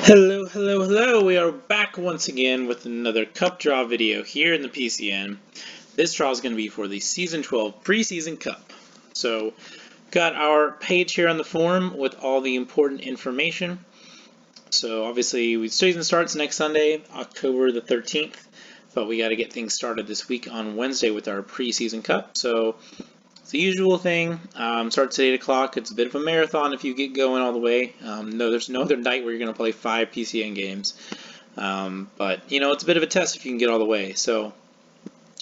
Hello, hello, hello! We are back once again with another Cup Draw video here in the PCN. This draw is going to be for the Season 12 Preseason Cup. So, got our page here on the forum with all the important information. So, obviously, season starts next Sunday, October the 13th, but we got to get things started this week on Wednesday with our Preseason Cup. So, it's the usual thing. Starts at 8 o'clock. It's a bit of a marathon if you get going all the way. No, there's no other night where you're going to play 5 PCN games. But, it's a bit of a test if you can get all the way. So,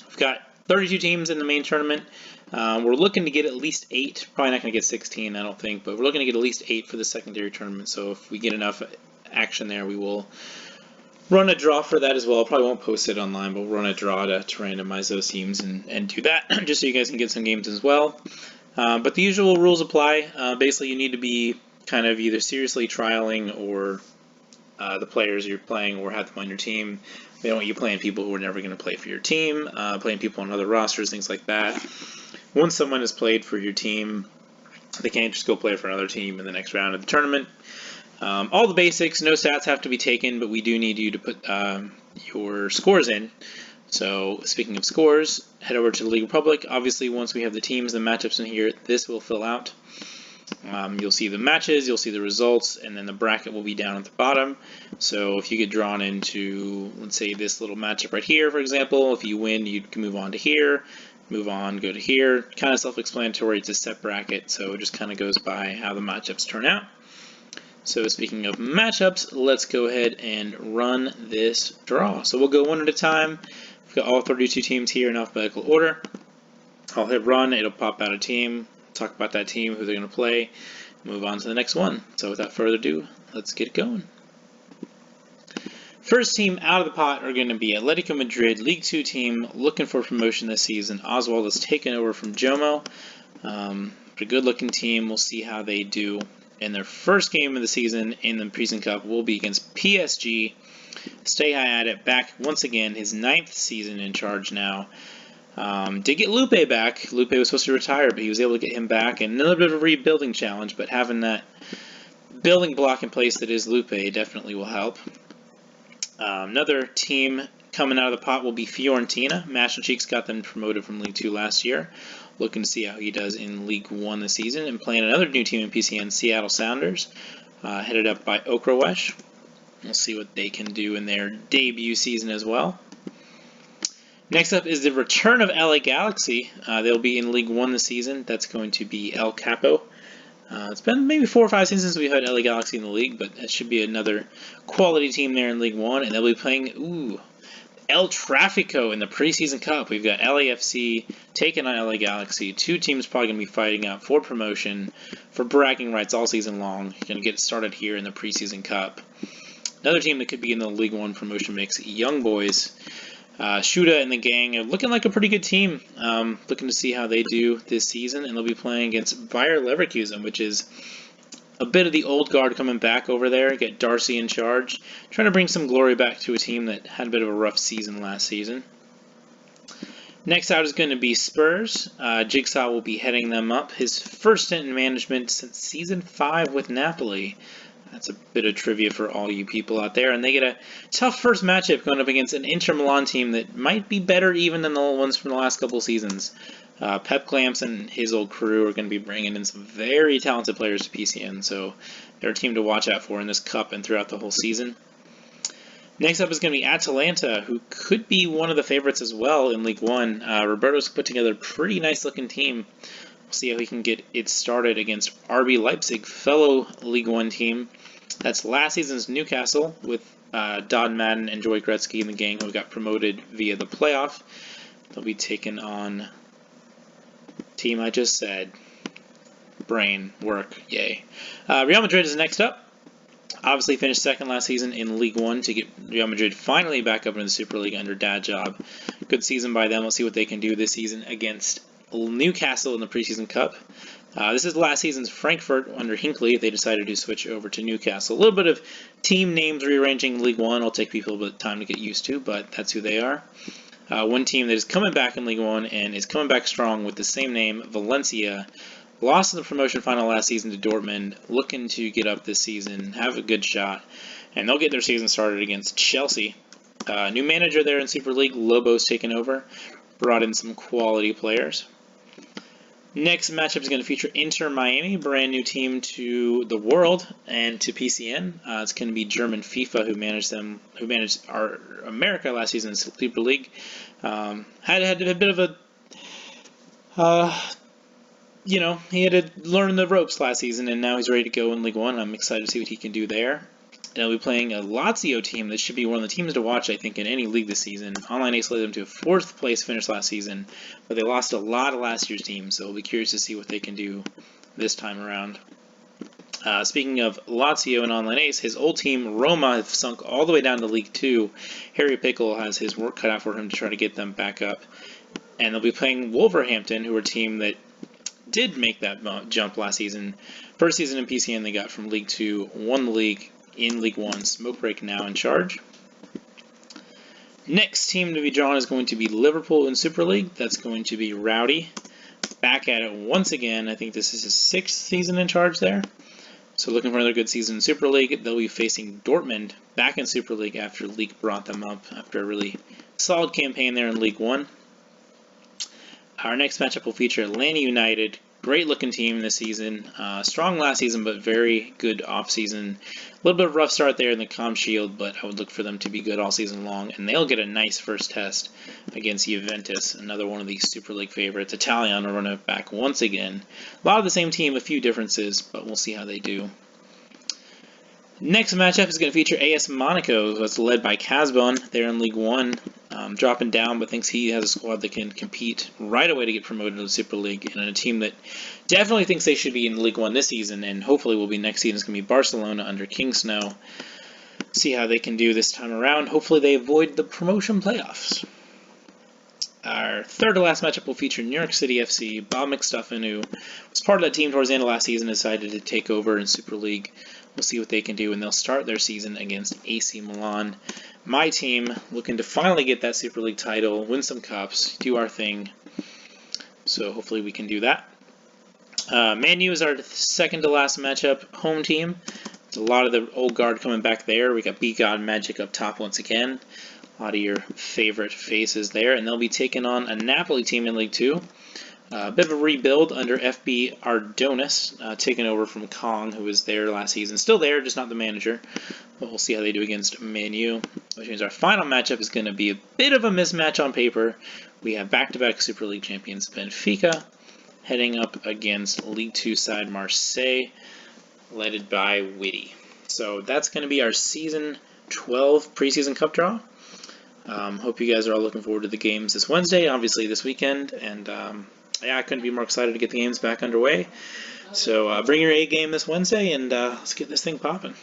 we've got 32 teams in the main tournament. We're looking to get at least 8. Probably not going to get 16, I don't think. But we're looking to get at least 8 for the secondary tournament. So, if we get enough action there, we will run a draw for that as well. Probably won't post it online, but we'll run a draw to randomize those teams and do that just so you guys can get some games as well. But the usual rules apply. Basically, you need to be kind of either seriously trialing or the players you're playing or have them on your team. They don't want you playing people who are never going to play for your team, playing people on other rosters, things like that. Once someone has played for your team, they can't just go play for another team in the next round of the tournament. All the basics, no stats have to be taken, but we do need you to put your scores in. So speaking of scores, head over to the League Republic. Obviously, once we have the teams and matchups in here, this will fill out. You'll see the matches, you'll see the results, and then the bracket will be down at the bottom. So if you get drawn into, let's say, this little matchup right here, for example, if you win, you can move on to here, move on, go to here. Kind of self-explanatory, it's a set bracket, so it just kind of goes by how the matchups turn out. So speaking of matchups, let's go ahead and run this draw. So we'll go one at a time. We've got all 32 teams here in alphabetical order. I'll hit run, it'll pop out a team, talk about that team, who they're going to play, move on to the next one. So without further ado, let's get going. First team out of the pot are going to be Atletico Madrid, League 2 team, looking for promotion this season. Oswald is taken over from Jomo. A good looking team, we'll see how they do. And their first game of the season in the Preseason Cup will be against PSG. Stay high at it. Back once again, his 9th season in charge now. Did get Lupe back. Lupe was supposed to retire, but he was able to get him back. And another bit of a rebuilding challenge, but having that building block in place that is Lupe definitely will help. Another team coming out of the pot will be Fiorentina. Master Cheeks got them promoted from League 2 last year. Looking to see how he does in League 1 this season. And playing another new team in PCN, Seattle Sounders, headed up by Okrawesh. We'll see what they can do in their debut season as well. Next up is the return of LA Galaxy. They'll be in League 1 this season. That's going to be El Capo. It's been maybe 4 or 5 seasons since we had LA Galaxy in the league, but that should be another quality team there in League 1. And they'll be playing, El Tráfico in the Preseason Cup. We've got LAFC taking on LA Galaxy. 2 teams probably going to be fighting out for promotion, for bragging rights all season long. Going to get started here in the Preseason Cup. Another team that could be in the League 1 promotion mix, Young Boys. Shuda and the gang are looking like a pretty good team. Looking to see how they do this season. And they'll be playing against Bayer Leverkusen, which is a bit of the old guard coming back over there. Get Darcy in charge. Trying to bring some glory back to a team that had a bit of a rough season last season. Next out is going to be Spurs. Jigsaw will be heading them up. His first stint in management since Season 5 with Napoli. That's a bit of trivia for all you people out there. And they get a tough first matchup going up against an Inter Milan team that might be better even than the ones from the last couple seasons. Pep Clamps and his old crew are going to be bringing in some very talented players to PCN, so they're a team to watch out for in this cup and throughout the whole season. Next up is going to be Atalanta, who could be one of the favorites as well in League 1. Roberto's put together a pretty nice-looking team. We'll see how he can get it started against RB Leipzig, fellow League 1 team. That's last season's Newcastle with Don Madden and Joey Gretzky and the gang who got promoted via the playoff. They'll be taking on team I just said. Brain work, yay. Real Madrid is next up. Obviously finished second last season in League 1 to get Real Madrid finally back up into the Super League under Dad Job. Good season by them. We'll see what they can do this season against Newcastle in the Preseason Cup. This is last season's Frankfurt under Hinckley. They decided to switch over to Newcastle. A little bit of team names rearranging in League 1. It'll take people a bit of time to get used to, but that's who they are. One team that is coming back in League 1 and is coming back strong with the same name, Valencia. Lost in the promotion final last season to Dortmund. Looking to get up this season, have a good shot. and they'll get their season started against Chelsea. New manager there in Super League, Lobo's taken over, brought in some quality players. Next matchup is going to feature Inter Miami, brand new team to the world and to PCN. It's going to be German FIFA who managed our America last season in Super League. Had a bit of a he had to learn the ropes last season, and now he's ready to go in League One. I'm excited to see what he can do there. And he'll be playing a Lazio team that should be one of the teams to watch, I think, in any league this season. Online Ace led them to a 4th place finish last season, but they lost a lot of last year's teams, so we'll be curious to see what they can do this time around. Speaking of Lazio and Online Ace, his old team, Roma, have sunk all the way down to League 2. Harry Pickle has his work cut out for him to try to get them back up. And they'll be playing Wolverhampton, who are a team that did make that jump last season. First season in PCN they got from League 2, won the league in League 1. Smoke Break now in charge. Next team to be drawn is going to be Liverpool in Super League. That's going to be Rowdy. Back at it once again. I think this is his 6th season in charge there. So looking for another good season in Super League. They'll be facing Dortmund back in Super League after League brought them up after a really solid campaign there in League 1. Our next matchup will feature Atlanta United. Great looking team this season. Strong last season, but very good off season. A little bit of a rough start there in the Com Shield, but I would look for them to be good all season long. And they'll get a nice first test against Juventus, another one of these Super League favorites. Italian will run it back once again. A lot of the same team, a few differences, but we'll see how they do. Next matchup is going to feature AS Monaco, who is led by Casbon. They're in League 1. Dropping down, but thinks he has a squad that can compete right away to get promoted to the Super League, and a team that definitely thinks they should be in League 1 this season, and hopefully will be next season. It's going to be Barcelona under King Snow. See how they can do this time around. Hopefully they avoid the promotion playoffs. Our third to last matchup will feature New York City FC. Bob McStuffin, who was part of that team towards the end of last season, decided to take over in Super League. We'll see what they can do, and they'll start their season against AC Milan. My team looking to finally get that Super League title, win some cups, do our thing. So hopefully we can do that. Man U is our second to last matchup, home team. There's a lot of the old guard coming back there. We got B-God Magic up top once again. A lot of your favorite faces there, and they'll be taking on a Napoli team in League 2. A bit of a rebuild under FB Ardonis, taking over from Kong, who was there last season. Still there, just not the manager. But we'll see how they do against Man U. Which means our final matchup is going to be a bit of a mismatch on paper. We have back-to-back Super League champions Benfica heading up against League 2 side Marseille, led by Whitty. So that's going to be our Season 12 preseason cup draw. Hope you guys are all looking forward to the games this Wednesday, obviously this weekend, and yeah, I couldn't be more excited to get the games back underway. So bring your A game this Wednesday, and let's get this thing popping.